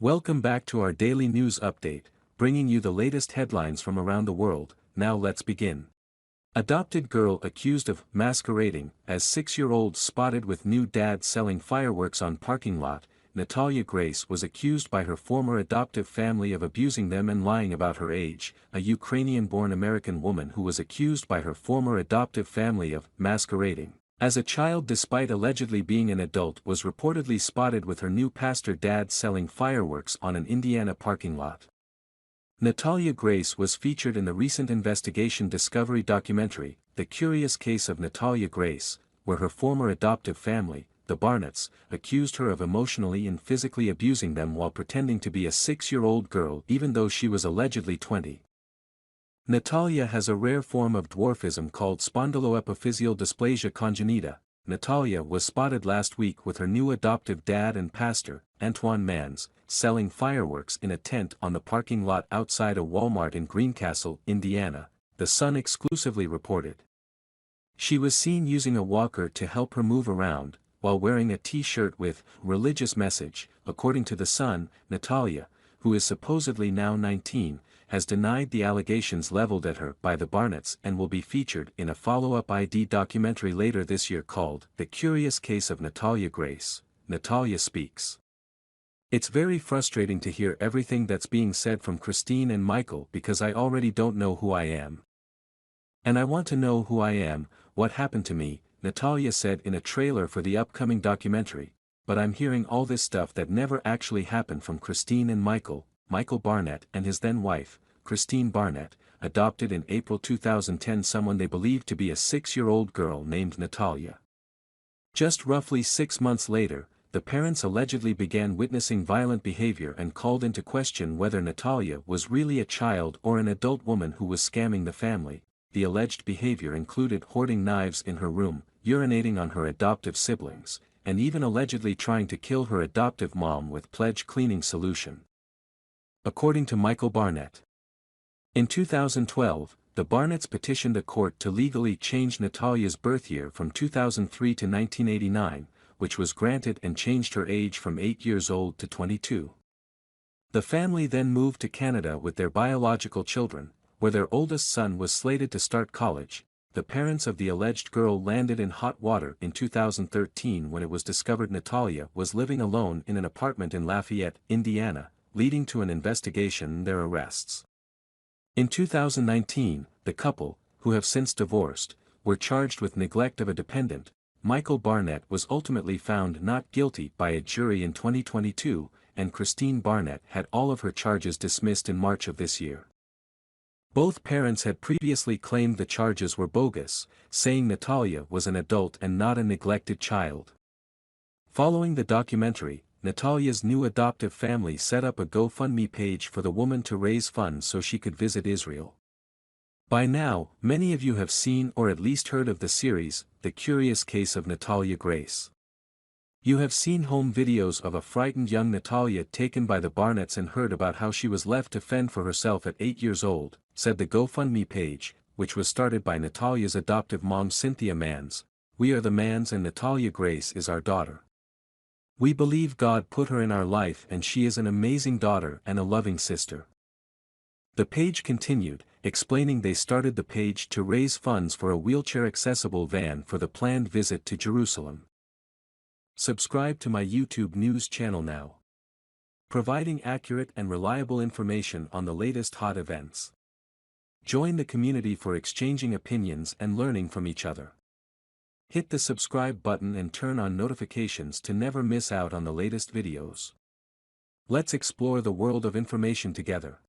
Welcome back to our daily news update, bringing you the latest headlines from around the world. Now let's begin. Adopted girl accused of masquerading as 6-year-old spotted with new dad selling fireworks on parking lot. Natalia Grace was accused by her former adoptive family of abusing them and lying about her age. A Ukrainian-born American woman who was accused by her former adoptive family of masquerading as a child despite allegedly being an adult was reportedly spotted with her new pastor dad selling fireworks on an Indiana parking lot. Natalia Grace was featured in the recent investigation Discovery documentary, The Curious Case of Natalia Grace, where her former adoptive family, the Barnetts, accused her of emotionally and physically abusing them while pretending to be a 6-year-old girl even though she was allegedly 20. Natalia has a rare form of dwarfism called spondyloepiphyseal dysplasia congenita. Natalia was spotted last week with her new adoptive dad and pastor, Antoine Mans, selling fireworks in a tent on the parking lot outside a Walmart in Greencastle, Indiana, The Sun exclusively reported. She was seen using a walker to help her move around, while wearing a t-shirt with religious message. According to The Sun, Natalia, who is supposedly now 19, has denied the allegations leveled at her by the Barnetts and will be featured in a follow-up ID documentary later this year called The Curious Case of Natalia Grace. Natalia speaks. It's very frustrating to hear everything that's being said from Christine and Michael because I already don't know who I am. And I want to know who I am, what happened to me, Natalia said in a trailer for the upcoming documentary, but I'm hearing all this stuff that never actually happened from Christine and Michael Barnett and his then-wife, Christine Barnett, adopted in April 2010 someone they believed to be a 6-year-old girl named Natalia. Just roughly 6 months later, the parents allegedly began witnessing violent behavior and called into question whether Natalia was really a child or an adult woman who was scamming the family. The alleged behavior included hoarding knives in her room, urinating on her adoptive siblings, and even allegedly trying to kill her adoptive mom with Pledge cleaning solution. According to Michael Barnett. In 2012, the Barnetts petitioned a court to legally change Natalia's birth year from 2003 to 1989, which was granted and changed her age from 8 years old to 22. The family then moved to Canada with their biological children, where their oldest son was slated to start college. The parents of the alleged girl landed in hot water in 2013 when it was discovered Natalia was living alone in an apartment in Lafayette, Indiana, leading to an investigation and their arrests. In 2019, the couple, who have since divorced, were charged with neglect of a dependent. Michael Barnett was ultimately found not guilty by a jury in 2022, and Christine Barnett had all of her charges dismissed in March of this year. Both parents had previously claimed the charges were bogus, saying Natalia was an adult and not a neglected child. Following the documentary, Natalia's new adoptive family set up a GoFundMe page for the woman to raise funds so she could visit Israel. By now, many of you have seen or at least heard of the series, The Curious Case of Natalia Grace. You have seen home videos of a frightened young Natalia taken by the Barnetts and heard about how she was left to fend for herself at 8 years old, said the GoFundMe page, which was started by Natalia's adoptive mom Cynthia Mans. We are the Mans and Natalia Grace is our daughter. We believe God put her in our life and she is an amazing daughter and a loving sister. The page continued, explaining they started the page to raise funds for a wheelchair-accessible van for the planned visit to Jerusalem. Subscribe to my YouTube news channel now. Providing accurate and reliable information on the latest hot events. Join the community for exchanging opinions and learning from each other. Hit the subscribe button and turn on notifications to never miss out on the latest videos. Let's explore the world of information together.